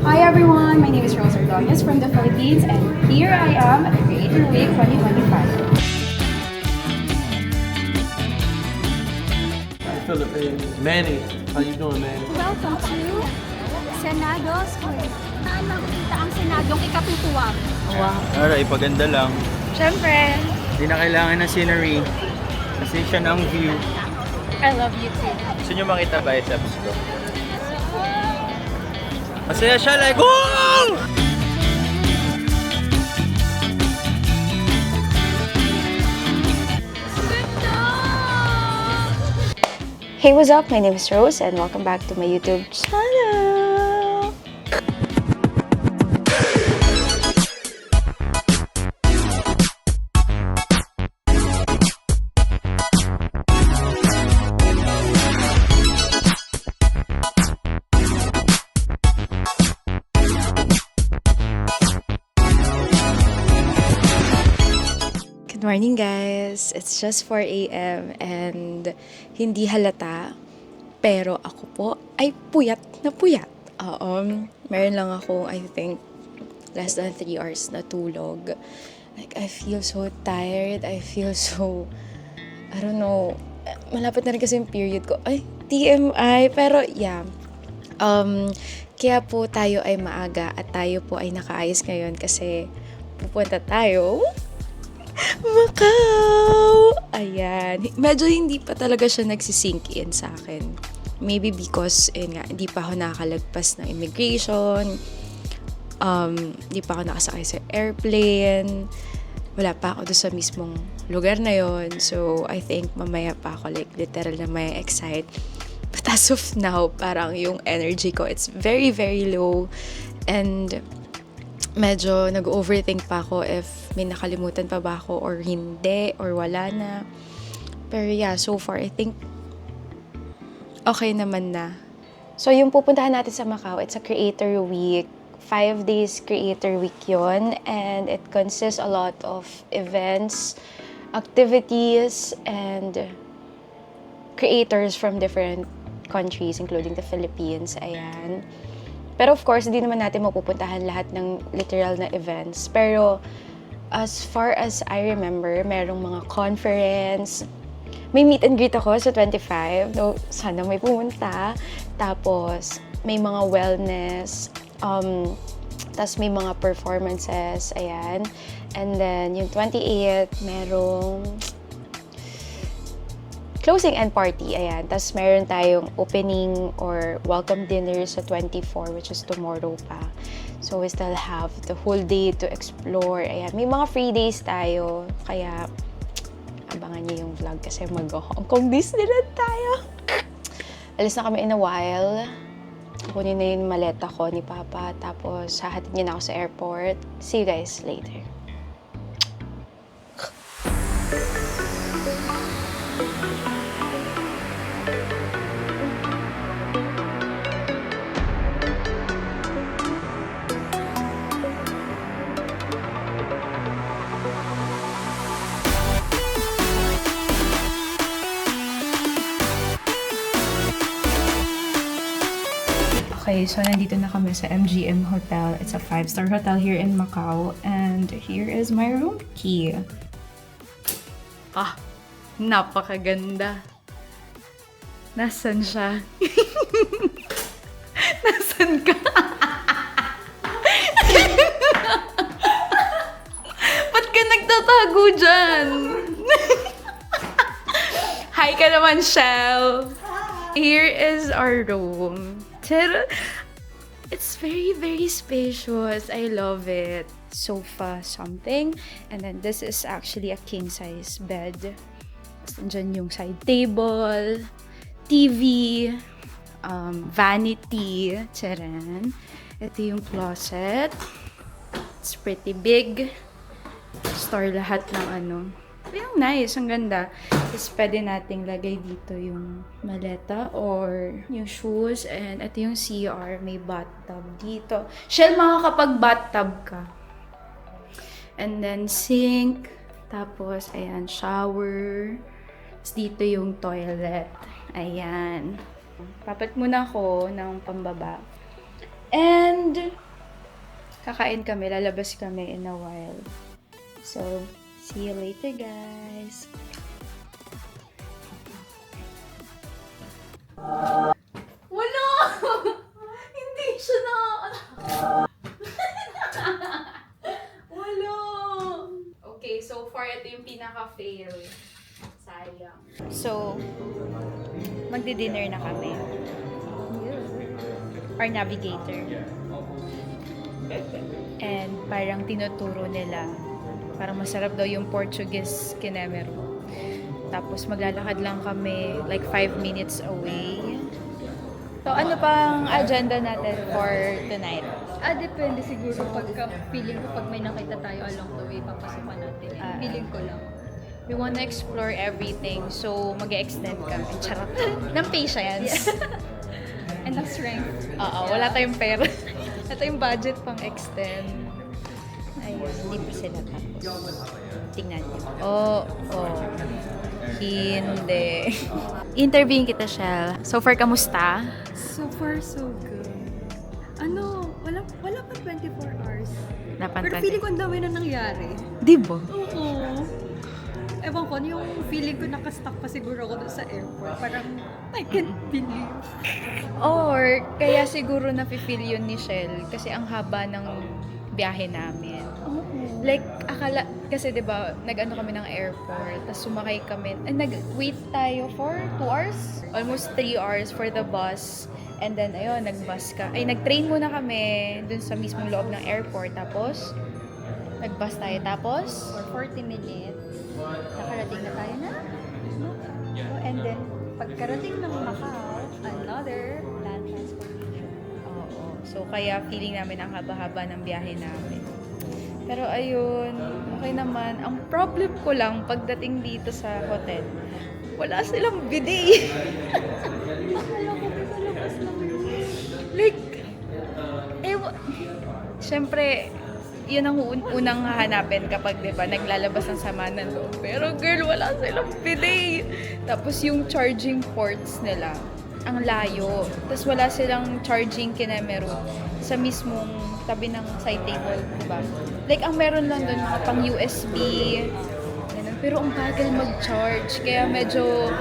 Hi everyone, my name is Rose Ordonez from the Philippines and here I am at the Creator Week 2025. Philippines. Manny, how you doing, Manny? Welcome to Senado Square. Saan makikita ang Senadong ikatutuwang? Alright, paganda lang. Siyempre, Hindi na kailangan ng scenery. Kasi siya na ang view. I love you too. Gusto nyo makita biceps ko? Masaya siya like, wow! Hey, what's up? My name is Rose and welcome back to my YouTube channel. Good morning, guys. It's just 4 a.m. and hindi halata, pero ako po ay puyat na puyat. Meron lang ako, I think, less than 3 hours na tulog. Like, I feel so tired. I feel so, I don't know, malapit na rin kasi yung period ko. Ay, TMI. Pero, yeah. Kaya po tayo ay maaga at tayo po ay nakaayos ngayon kasi pupunta tayo Macau! Ayan. Medyo hindi pa talaga siya nagsisink in sa akin. Maybe because, nga, hindi pa ako nakakalagpas ng immigration. Hindi pa ako nakasakay sa airplane. Wala pa ako doon sa mismong lugar na yon. So, I think mamaya pa ako, like, literal na may excite. But as of now, parang yung energy ko, it's very, very low. And medyo nag-overthink pa ako if may nakalimutan pa ba ako or hindi or wala na. Pero yeah, so far, I think okay naman na. So yung pupuntahan natin sa Macau, it's a Creator Week. 5 days Creator Week yon, and it consists a lot of events, activities, and creators from different countries, including the Philippines. Ayan. Pero of course, hindi naman natin mapupuntahan lahat ng literal na events. Pero as far as I remember, merong mga conference. May meet and greet ako sa 25. No, sana may pumunta. Tapos may mga wellness. Tapos may mga performances. Ayan. And then yung 28, merong closing and party, ayan. Tapos meron tayong opening or welcome dinner sa 24, which is tomorrow pa. So we still have the whole day to explore. Ayan, may mga free days tayo. Kaya abangan niyo yung vlog kasi mag-Hong Kong Disneyland tayo. Alis na kami in a while. Kunin na yung maleta ko ni Papa. Tapos hahatid niya na ako sa airport. See you guys later. Okay, so nandito na kami sa MGM Hotel. It's a 5-star hotel here in Macau and here is my room key. Napakaganda. Nasaan siya? Nasaan ka? Ba't ka nagtatago dyan? Hi ka naman, Shell. Here is our room. It's very, very spacious. I love it. Sofa something. And then this is actually a king-size bed. Diyan yung side table, TV, vanity, charan. Ito yung closet. It's pretty big. Store lahat ng ano. Yung nice, ang ganda. Tapos pwede nating lagay dito yung maleta or yung shoes. And ito yung CR, may bathtub dito. Shell, makakapag-bathtub ka. And then sink. Tapos, ayan, shower. Tapos dito yung toilet. Ayan. Papat muna ako ng pambaba. And kakain kami, lalabas kami in a while. So, see you later, guys. Wala! Hindi siya na... Wala! Okay, so far, ito yung pinaka-fail. Sayang. So, magdi-dinner na kami. Our navigator. And parang tinuturo nila, parang masarap daw yung Portuguese kinemero. Tapos maglalakad lang kami like 5 minutes away. So ano pang agenda natin for tonight? Depende siguro pagka feeling ko pag may nakita tayo along the way, papasukan natin. Feeling ko lang. We wanna explore everything, so mag-extend kami. Charot. Ng patience. And ng strength. Oo, wala tayong pera. Wala tayong budget pang extend. Ayun, hindi pa sila tapos. Tingnan niyo. Hindi. Interviewin kita, Shell. So far, kamusta? So far, so good. Wala pa 24 hours. Pero feeling ko ang dami na nangyari. Di ba? Oo. Ewan ko, yung feeling ko nakastuck pa siguro ako dun sa airport. Parang, I can't believe. Or, kaya siguro nafe-feel yun ni Shell kasi ang haba ng biyahe namin. Like, akala, kasi diba, nag-ano kami ng airport, tapos sumakay kami, and nag-wait tayo for 2 hours? Almost 3 hours for the bus. And then, ayun, nag-bus ka. Ay, nag-train muna kami dun sa mismong loob ng airport. Tapos, nag-bus tayo. Tapos, For 40 minutes, nakarating na tayo na. And then, pagkarating ng Macau, another land transportation. oo. So, kaya feeling namin ang haba-haba ng biyahe namin. Pero ayun, okay naman. Ang problem ko lang, pagdating dito sa hotel, wala silang bidet. Akala ko sa labas lang yun. Like, syempre, yun ang unang hahanapin kapag, di ba, naglalabas ng sama ng loob. Pero girl, wala silang bidet. Tapos yung charging ports nila, ang layo. Tapos wala silang charging kinemero sa mismong tabi ng side table, di ba? Like, ang meron lang doon, mga pang USB, ganun. Pero ang bagal mag-charge. Kaya medyo,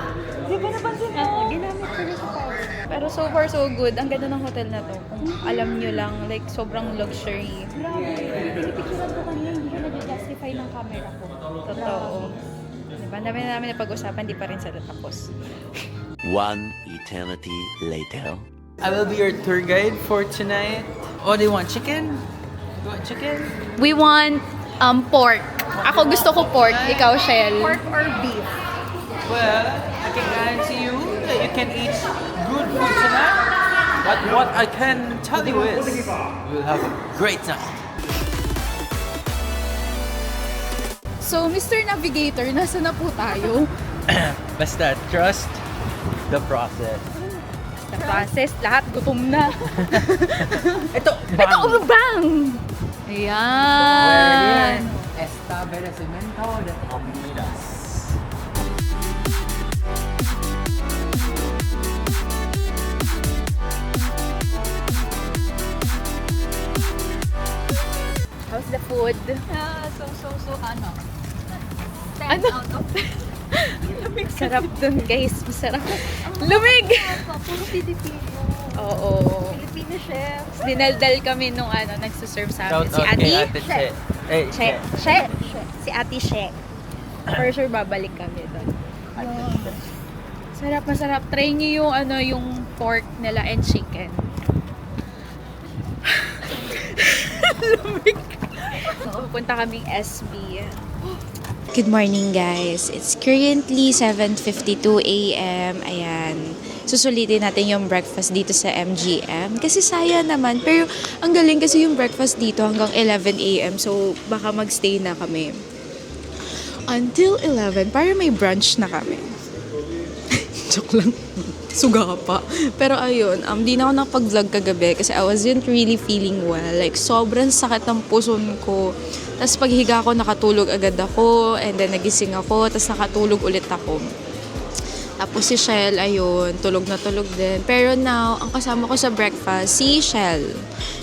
di ba napansin mo? Ginamit ko rin sa power. Pero so far, so good. Ang ganda ng hotel na to. Kung alam nyo lang, like, sobrang luxury. Grabe. Pinipicturean ko kanina, hindi ko na-justify ng camera ko. Totoo. Diba? Dami na namin na pag-usapan, di pa rin sila tapos. One eternity later. I will be your tour guide for tonight. Oh, do you want chicken? You want chicken? We want pork. Ako gusto ko pork. Ikaw, Shell. Pork or beef? Well, I can guarantee you that you can eat good food tonight. But what I can tell you is, you'll have a great time. So, Mr. Navigator, nasa na po tayo? Basta, trust the process. The process, lahat gutom na. Ito, Ito, bang! Ayan. Establecimiento de comidas. How's the food? So, ano? 10 Ano? out of 10. Sarap dun, guys. Masarap. Lumig! Puro Pilipino. Oo. Filipino chefs. Dinaldal kami nung nagsuserve sa amin. Shout Si out Ate. kay Ate Che. Eh, Che. Si Ate She. For sure, babalik kami doon. Sarap, masarap. Try niyo yung yung pork nila and chicken. Lumig. Pupunta kaming SB. Good morning, guys. It's currently 7:52 a.m. Ayan. Susulitin natin yung breakfast dito sa MGM. Kasi saya naman. Pero ang galing kasi yung breakfast dito hanggang 11 a.m. So, baka magstay na kami. Until 11, para may brunch na kami. Joke lang. Suga pa. Pero ayun, di na ako nakapag-vlog kagabi kasi I wasn't really feeling well. Like, sobrang sakit ng puson ko. Tapos paghiga ko, nakatulog agad ako. And then nagising ako, tapos nakatulog ulit ako. Tapos si Shell, ayun, tulog na tulog din. Pero now, ang kasama ko sa breakfast, si Shell.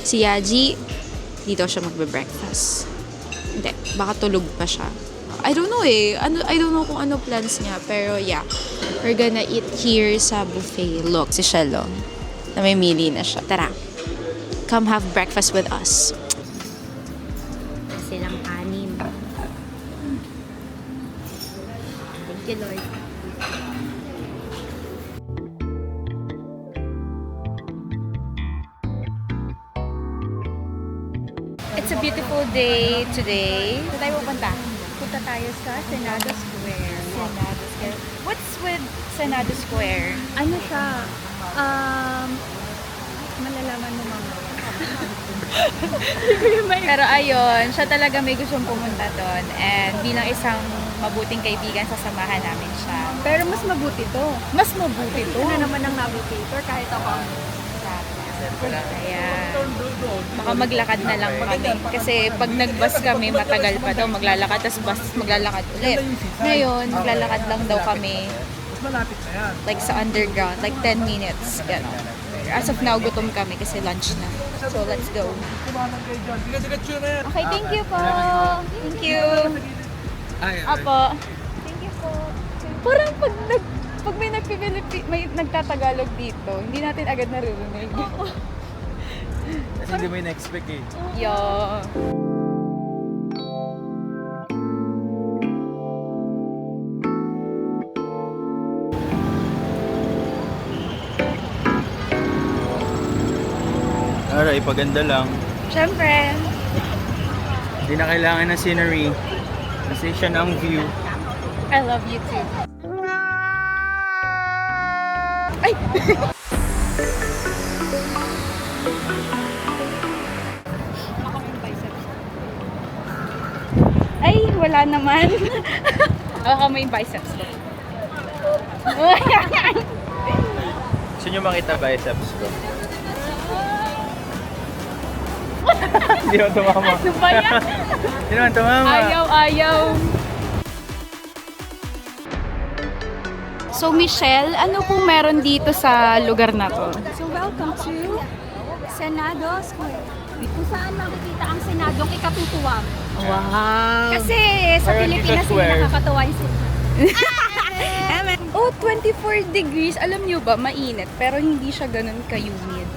Si Yaji, dito siya magbe-breakfast. Hindi, baka tulog pa siya. I don't know eh. I don't know kung ano plans niya. Pero yeah, we're gonna eat here sa buffet. Look, si Shell, oh. Namimili na siya. Tara, come have breakfast with us. Silang anim. Thank you, Lord. It's a beautiful day today. Saan tayo pupunta? Punta tayo sa Senado Square. Senado Square. What's with Senado Square? Ano siya? Malalaman mo mamaya. Pero ayun, siya talaga may gustong pumunta doon. And bilang isang mabuting kaibigan, sasamahan namin siya. Pero mas mabuti to. Mas mabuti to. Ito na naman ang navigator kahit ako ang Kaya, baka maglakad na lang kami. Kasi pag nag-bus kami, matagal pa daw maglalakad. Tapos bus, maglalakad ulit. Ngayon, maglalakad lang daw kami. Like sa underground, like 10 minutes. Gano'n. As of now, gutom kami kasi lunch na. So, let's go. Okay, thank you po. Thank you. Apo. Thank you po. Parang pag may may nagtatagalog dito, hindi natin agad naririnig. Kasi hindi mo in-expect eh. Yo. Alright, paganda lang. Siyempre. Hindi na kailangan ng scenery. Kasi siya na ang view. I love you too. Ay! Ay, wala naman. Baka may biceps ko. Gusto nyo makita biceps ko? Hindi naman tumama. Ano ba yan? Hindi naman tumama. Ayaw. So, Michelle, ano pong meron dito sa lugar na to? So welcome to Senado Square. Kung saan makikita ang Senadong ikatutuwang. Wow! Kasi sa Meron Pilipinas dito hindi square. nakakatuwa yung Oh, 24 degrees. Alam nyo ba, mainit. Pero hindi siya ganun ka-humid.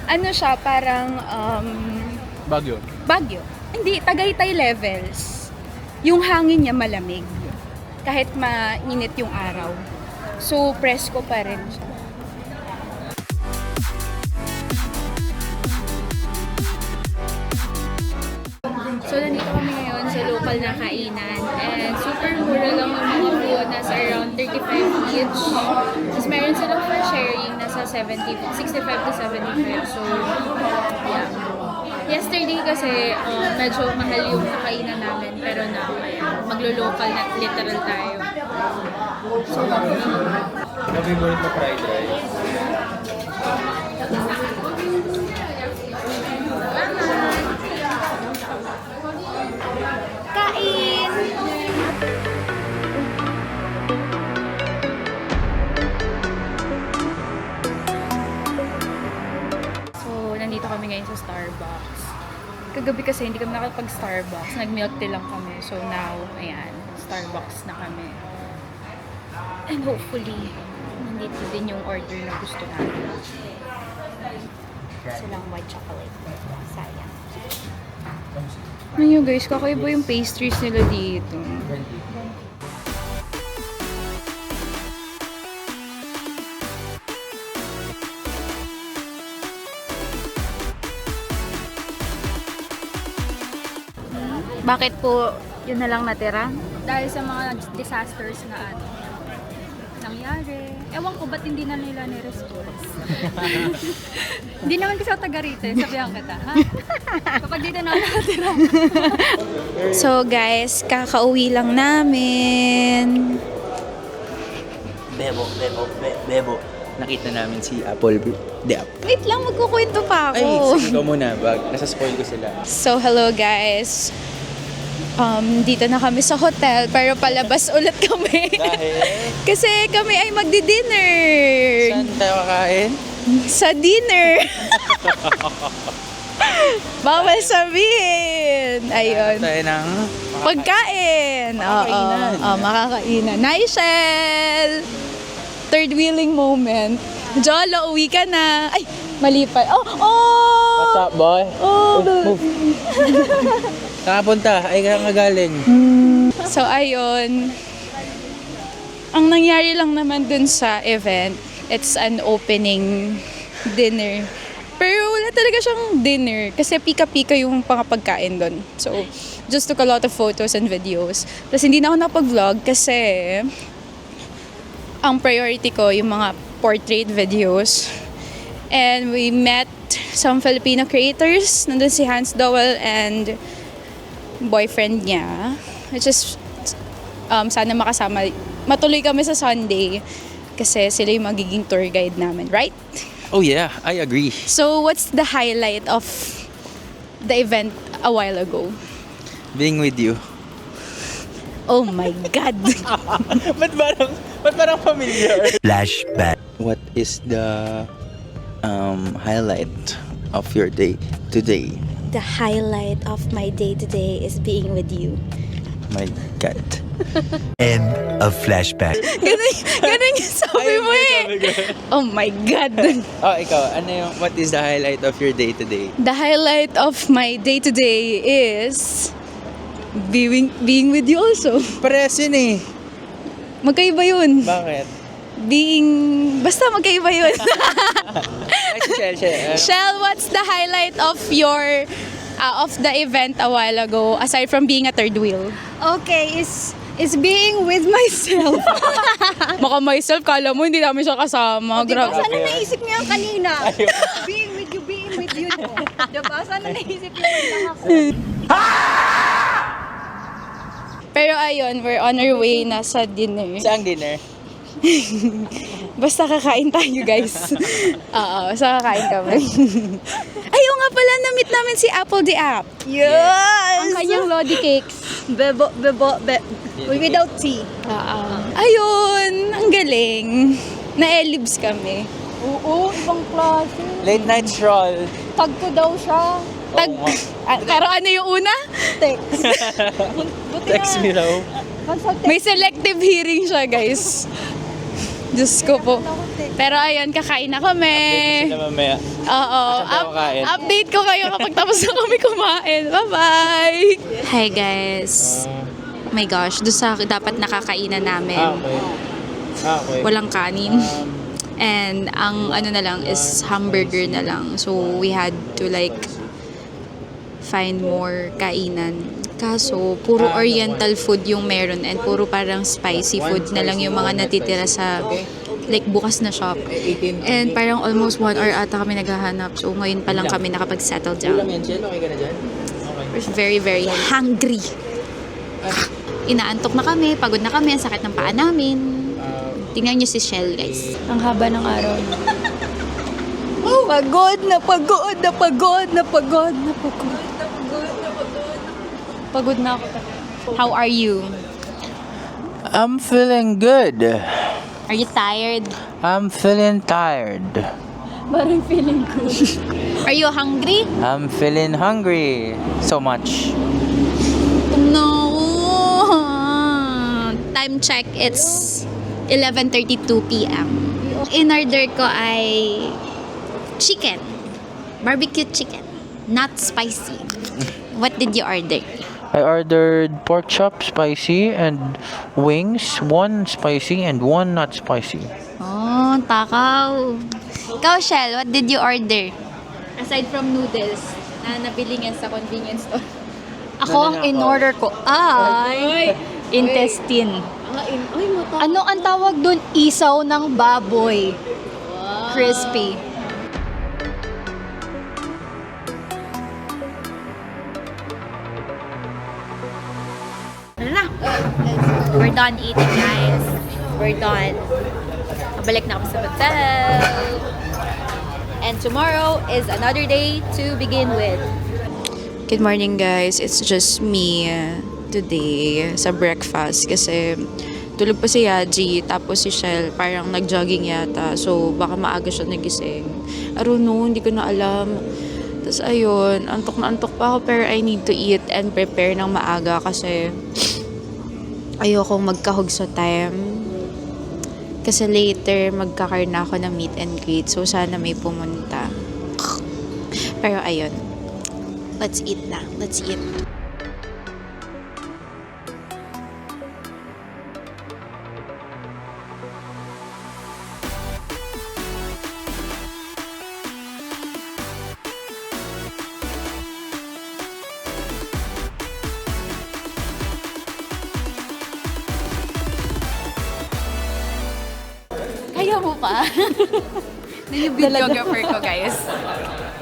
Ano siya, parang Bagyo. Baguio. Hindi, Tagaytay levels. Yung hangin niya malamig. Kahit mainit yung araw. So, presko pa rin siya. So, nandito kami ngayon sa local na kainan. And super mura lang yung mga food. Nasa around 35 each. Tapos meron silang for sharing. Nasa 65 to 75. So, yeah. Yesterday kasi medyo mahal yung kakainan namin. Pero now, maglo-local na literal tayo. So, Sabi mo rin na fried rice. kain! So, nandito kami ngayon sa Starbucks. Kagabi kasi hindi kami nakapag-Starbucks. Nag-milk tea lang kami. So now, ayan, Starbucks na kami. And hopefully, nandito din yung order na gusto namin. Silang white chocolate. Sayang. Ayun guys, kakaiba yung pastries nila dito. Bakit po yun na lang natira? Dahil sa mga disasters na nangyari. Ewan ko ba't hindi na nila ni-response. Hindi naman kasi ako taga rito, sabihan kita, ha? Kapag dito na ako nakatira. So guys, kakauwi lang namin. Bebo. Nakita namin si Apple. Wait lang, magkukwento pa ako. Ay, sige, ikaw muna. Nasa spoil ko sila. So hello guys. Dito na kami sa hotel, pero palabas ulit kami. Dahil? Kasi kami ay magdi-dinner. Saan tayo kakain? Sa dinner. Bawal sabihin. Ayun. Tayo ng Pagkain. Makakainan. Oo, makakainan. Nigel! Third wheeling moment. Jolo, uwi ka na. Ay, mali pa. What's up, boy? Move. Nakapunta. Ay, kaya nga galing. So, ayun. Ang nangyari lang naman dun sa event, it's an opening dinner. Pero wala talaga siyang dinner kasi pika-pika yung pagkain dun. So, just took a lot of photos and videos. Tapos hindi na ako napag-vlog kasi ang priority ko yung mga portrait videos. And we met some Filipino creators. Nandun si Hans Dowell and boyfriend niya. Which is, sana matuloy kami sa Sunday kasi sila yung magiging tour guide namin, right? Oh yeah, I agree. So, what's the highlight of the event a while ago? Being with you. Oh my God! Ba't parang familiar? Flashback. What is the highlight of your day today? The highlight of my day today is being with you. My God. End of flashback. Ganun yung sabi mo eh. Oh my God! Oh, ikaw, what is the highlight of your day today? The highlight of my day today is being with you also. Parehas yun eh. Magkaiba yun. Bakit? Basta magkaiba yun. Shell. Shell, what's the highlight of your of the event a while ago aside from being a third wheel? Okay, is being with myself. Maka myself, kala mo hindi namin siya kasama. Diba? Grabe. Sana naisip niyo yan kanina. Being with you. No? Diba? Sana naisip niyo lang ako. Pero ayun, we're on our way na sa dinner. Saan dinner? Basta kakain tayo, guys. Oo, basta kakain kami. Ayaw nga pala, na-meet namin si Apple the App. Yes! Ang kanyang Lodi Cakes. Without tea. Ayun, ang galing. Na-elibs kami. Oo, ibang klase. Late night stroll. Tag ko daw siya. Pero ano yung una? Text. Buti Text me raw. May selective hearing siya, guys. Diyos ko po. Pero ayun, kakain na kami. Sila mamaya. Oo. Saan tayo kakain? Update ko kayo kapag tapos na kami kumain. Bye-bye! Hi guys. Oh my gosh, doon sa dapat nakakainan namin. Okay. Walang kanin. And ang ano na lang is hamburger na lang. So we had to like find more kainan. Kaso, puro oriental food yung meron and puro parang spicy food na lang yung mga natitira sa like bukas na shop. And parang almost 1 hour ata kami naghahanap. So ngayon pa lang kami nakapag-settle down. Okay ka na dyan? We're very, very hungry. Inaantok na kami, pagod na kami, ang sakit ng paa namin. Tingnan niyo si Shell, guys. Ang haba ng araw. Pagod na pagod na pagod na pagod na pagod. Pagod na ako. How are you? I'm feeling good. Are you tired? I'm feeling tired. Parang feeling good. Are you hungry? I'm feeling hungry so much. No. Time check, it's 11:32 p.m. In-order ko ay chicken. Barbecue chicken. Not spicy. What did you order? I ordered pork chop spicy and wings, 1 spicy and 1 not spicy. Oh, takaw. Ikaw, Shell, what did you order? Aside from noodles na nabili nga sa convenience store. Ako ang in-order ko ay intestine. Ano ang tawag dun? Isaw ng baboy. Crispy. We're done eating, guys. We're done. Pabalik na kami sa hotel. And tomorrow is another day to begin with. Good morning, guys. It's just me today sa breakfast kasi tulog pa si Yaji, tapos si Shell parang nag-jogging yata. So, baka maaga siya nagising. I don't know, hindi ko na alam. Tapos ayun, antok na antok pa ako pero I need to eat and prepare ng maaga kasi ayokong magkahog sa time. Kasi later, magkakaroon na ako ng meet and greet. So, sana may pumunta. Pero ayun, let's eat na. Let's eat. Kaya mo pa? Na yung videographer ko, guys.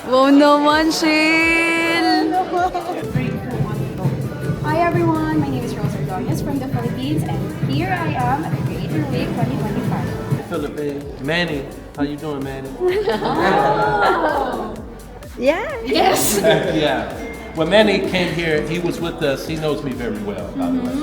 Wow naman, Shell! Hi everyone, my name is Rose Ordonez from the Philippines and here I am at the Creator Week 2025. Philippines. Manny. How you doing, Manny? Yes! Yeah. When Manny came here, he was with us. He knows me very well, by the way.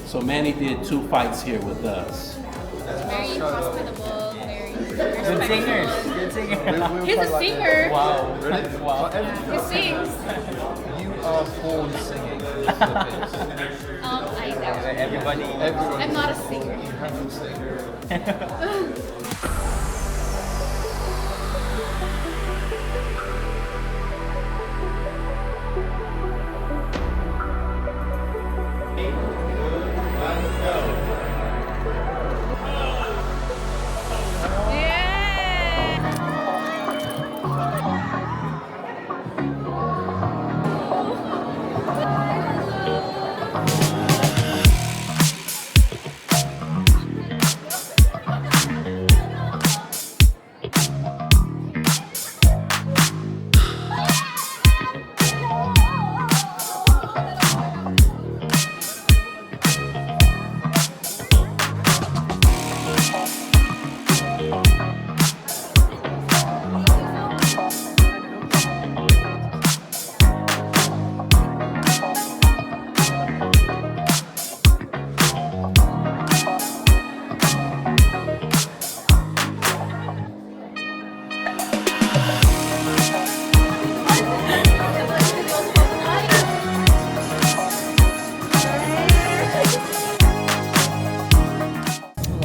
So Manny did 2 fights here with us. Very hospitable, very Good singers. Good singers. He's a singer. Wow. Wow. He sings. You are born singing in the Philippines. I doubt. Everybody. I'm not a singer.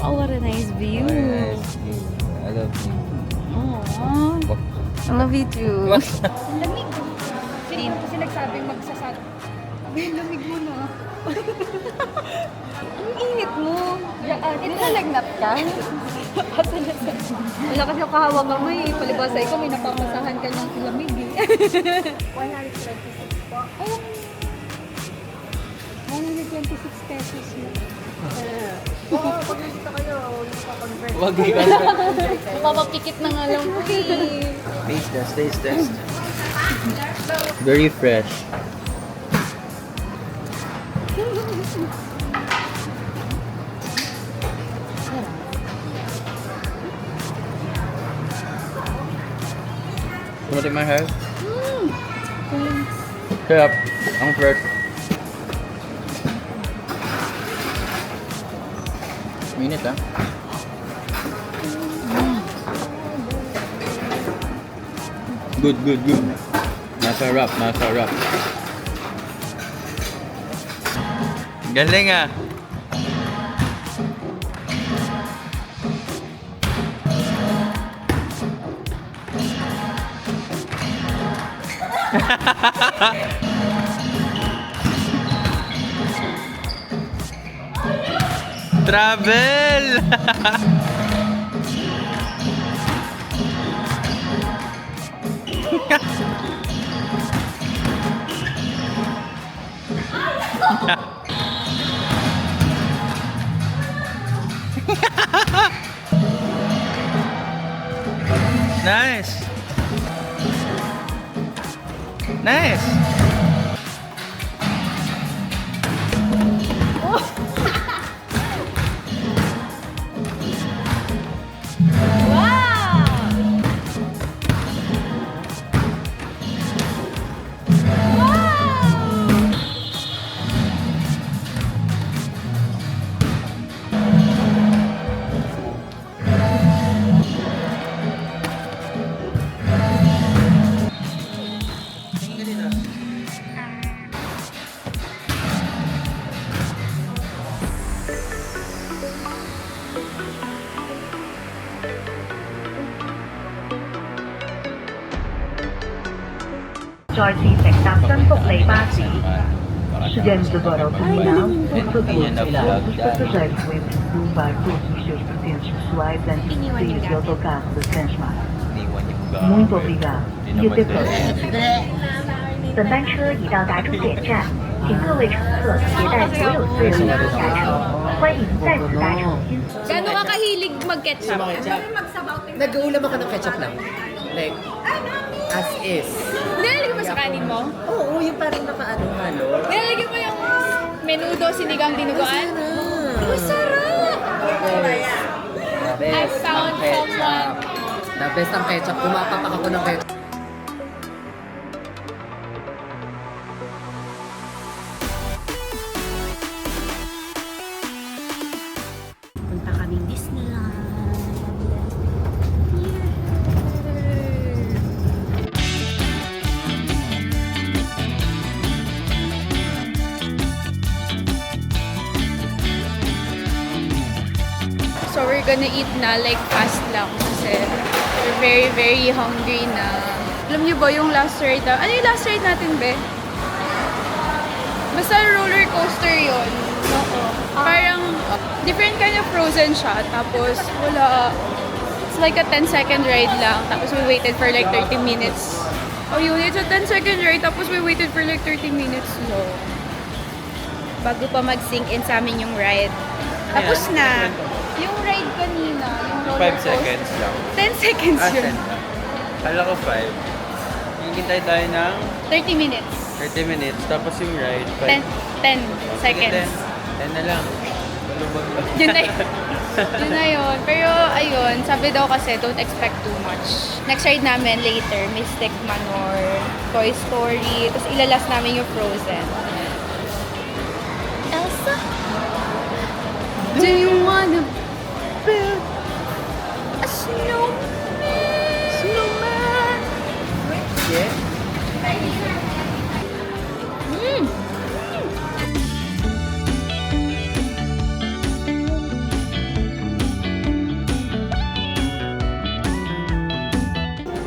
Wow, what a nice view. I love you. Aww. I love you too. Ang lamig. Kasi nagsabing magsasat. Ay, ang lamig mo na. Ang init mo. Nalagnat ka? Wala kasi ako kahawag mo eh. Palibasay ko, may napamasahan ka ng lamig eh. 126 po. Oh. 126 pesos na. Wag ka. Papapikit na nga lang po eh. Taste test. Very fresh. Want to take my hair? Sarap. Ang fresh. Minute ah. Good. Masarap. Galing ah. Travel! Nice. 在是乘搭新福利巴士。Students do Borough now, os passageiros devem levar todos os seus pertences pessoais antes de sair do autocarro da Transmar. Muito obrigado e até próximo. 本班车已到达终点站，请各位乘客携带所有自由物品下车，欢迎再次搭乘新。 Gano'n ka kahilig mag-ketchup? Nag-uulam ako ng ketchup lang. Like, as is. Nilalagay mo sa kanin mo? Oo, yung parang nakaano-halo. Nilalagay mo yung menudo, sinigang dinuguan? Masarap! The I best found ang ketchup. someone. The best ang ketchup. Pumapapak ako ng ketchup. Punta kaming Disneyland. So we're gonna eat na, like fast lang kasi we're very, very hungry na. Alam niyo ba yung last ride na? Ano yung last ride natin, be? Basta roller coaster yun. Oo. Parang different kind of frozen siya. Tapos wala. It's like a 10-second ride lang. Tapos we waited for like 30 minutes. Oh yun, it's a 10-second ride. Tapos we waited for like 30 minutes. No. Bago pa mag-sink in sa amin yung ride. Tapos na. Yung ride kanina, yung roller 5 coaster. seconds lang. 10 seconds yun. 10 lang. Kala ko 5. Hintay tayo ng 30 minutes. 30 minutes, tapos yung ride, 10 5. seconds. 10 na lang. Balubag lang. Yun na yun. Yun na yun. Pero ayun, sabi daw kasi don't expect too much. Next ride namin later, Mystic Manor, Toy Story, tapos ilalas namin yung Frozen. Elsa? Do you wanna build a snowman? Snowman? Yeah.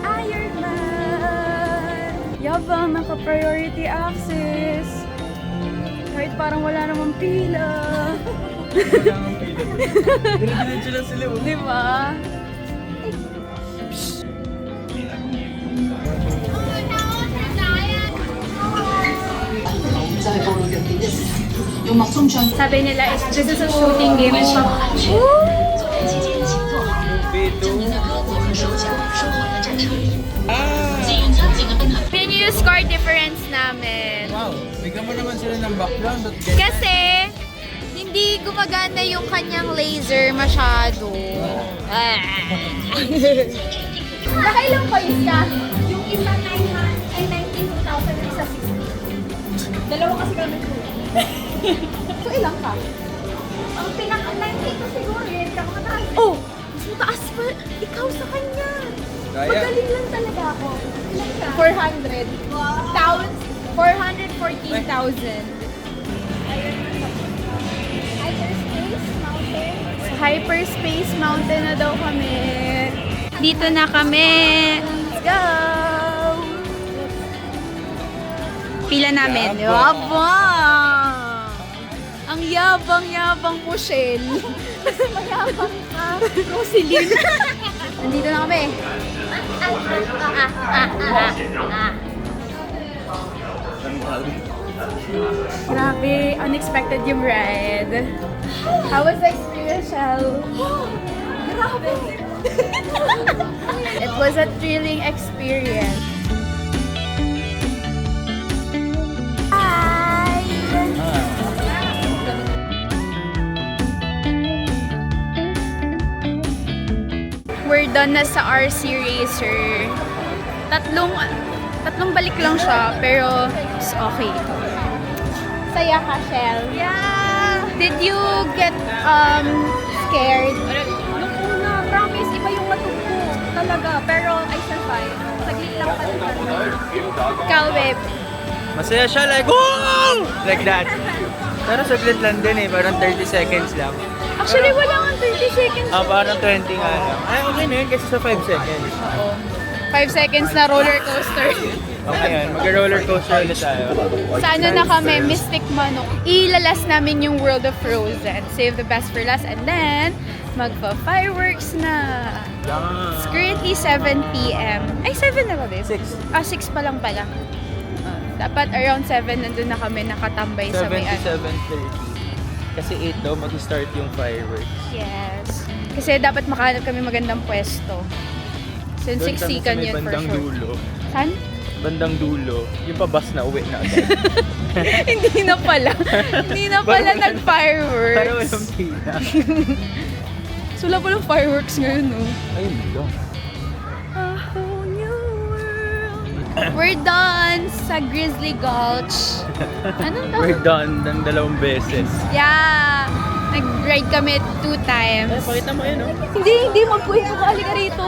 Iron Man! Yabang, naka-priority access. Kahit parang wala namang pila. Diretso lang sila. Di ba? Sabi nila, this is a shooting game. Yun yung score difference namin. Wow, bigyan mo naman sila ng background. Kasi, hindi gumagana yung kanyang laser masyado. Nakailang points ka? Yung isa 900 ay 92,000 yung isa 60. Dalawa kasi kami po. So ilang ka? Ang pinaka 92 siguro yun. Pinaka-mataas. Oh! Mas mataas pa ikaw sa kanya. Magaling lang talaga ako. Ilan ka? 400. Wow. 414,000. Hyperspace Mountain. Sa Hyperspace Mountain na daw kami. Dito na kami. Let's go! Pila namin. Yabang! Ang yabang-yabang mo, Shell. Mas mayabang ka. Roselyn. Nandito na kami. Grabe, unexpected yung ride. How was the experience, Shell? Grabe. It was a thrilling experience. We're done na sa RC Racer. Tatlong balik lang siya, pero it's okay. Saya ka, Shell? Yeah! Did you get scared? Nung una, promise, iba yung matug ko. Talaga. Pero I survived. Saglit lang talaga. Ikaw, Web. Masaya siya, like, woo! Like that. Pero saglit lang din eh, parang 30 seconds lang. Actually, wala nga 30 seconds. Parang 20 nga lang. Ay, okay na yun kasi sa 5 seconds. Oo. 5 seconds na roller coaster. Okay yan, mag-roller coaster ulit tayo. Sa ano na kami, Mystic Manok. Ilalas namin yung World of Frozen. Save the best for last. And then, magpa-fireworks na. It's currently 7 p.m. Ay, 7 na ba, babe? 6. 6 pa lang pala. Dapat around 7 nandun na kami nakatambay 7 sa may to 7:30. Kasi 8 daw mag-start yung fireworks. Yes. Kasi dapat makahanap kami magandang pwesto. Since Doon kami sa siksikan may yun for bandang sure. dulo. Saan? Bandang dulo. Yung pabas na uwi na agad. Hindi na pala. Hindi na pala nag-fireworks. Para walang pila. So, wala palang fireworks ngayon, no? Ayun lang. A whole new world. We're done sa Grizzly Gulch. Ano to? We're done ng 2 beses. Yeah. Nag-ride kami 2 times. Pakita mo yun, no? Hindi magkwento ka. Halika rito.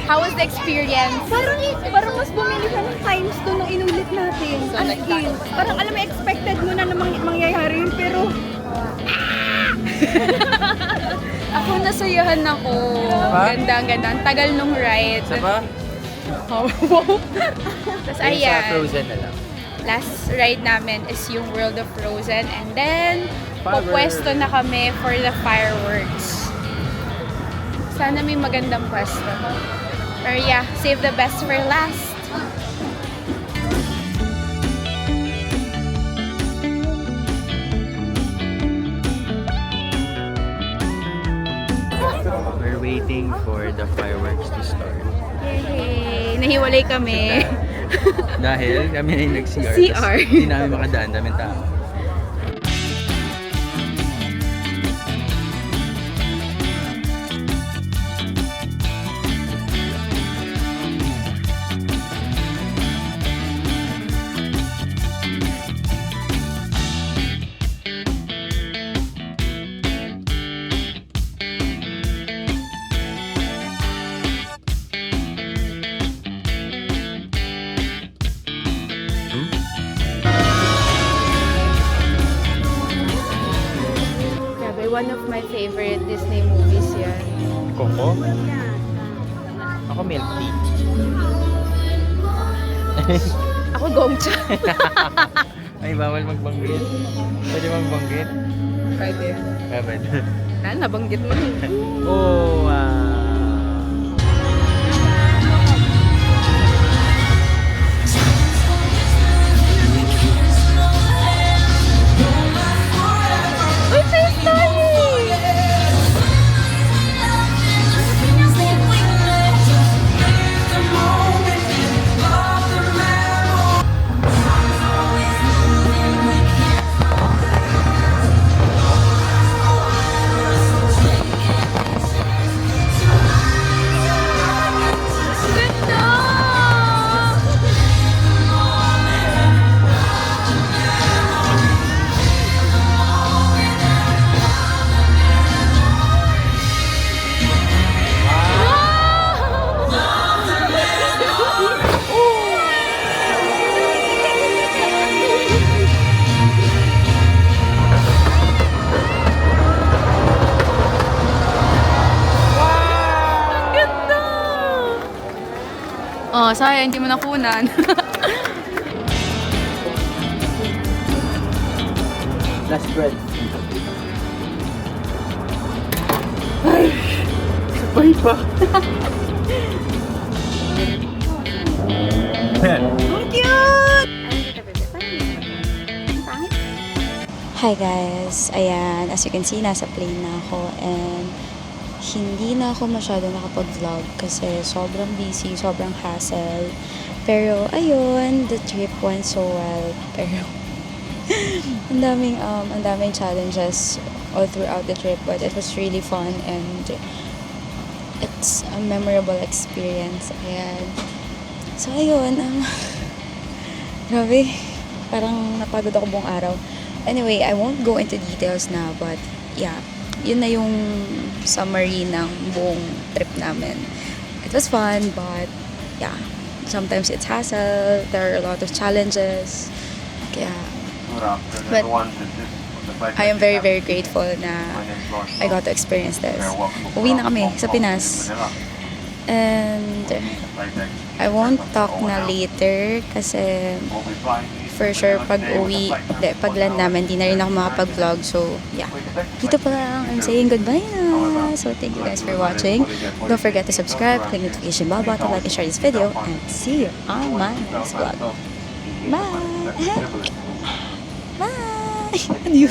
How was the experience? Parang mas bumili ka ng times doon nung inulit natin. As in, parang alam mo, expected mo na mangyayari yun, pero Ako nasayahan ako. Ganda, ang ganda. Ang tagal nung ride. Isa pa? Wow. Tapos Sa ayan. Frozen na lang. Last ride namin is yung World of Frozen. And then, Fireworks. pupwesto na kami for the fireworks. Sana may magandang pwesto. Or yeah, save the best for last. We're waiting for the fireworks to start. Yay! Nahiwalay kami. Dahil kami na yung nag-CR. CR. Hindi namin makadaan, daming tao. Grabe, one of my favorite Disney movies yan. Coco? Ako milk tea. Ako Gongcha. Ay, bawal magbanggit. Pwede magbanggit? Pwede. Pwede. Nabanggit mo. Oh, Uy, Toy Story! Oh, sayang, hindi mo nakunan. last bread. Sabay pa. Hi guys! Ayan, as you can see, nasa plane na ako and hindi na ako masyado nakapag-vlog kasi sobrang busy, sobrang hassle. Pero ayun, the trip went so well. Pero ang daming challenges all throughout the trip, but it was really fun and it's a memorable experience. Ayan. So ayun, grabe, parang napagod ako buong araw. Anyway, I won't go into details na, but yeah, yun na yung summary ng buong trip namin. It was fun, but yeah, sometimes it's hassle, there are a lot of challenges. Kaya, but I am very, very grateful na I got to experience this. Uwi na kami sa Pinas. And I won't talk na later kasi for sure pag land namin, di na rin ako makapag-vlog. So, yeah. Dito pa lang. I'm saying goodbye na. So, thank you guys for watching. Don't forget to subscribe, click the notification bell button, like and share this video, and see you on my next vlog. Bye! Bye! Adieu!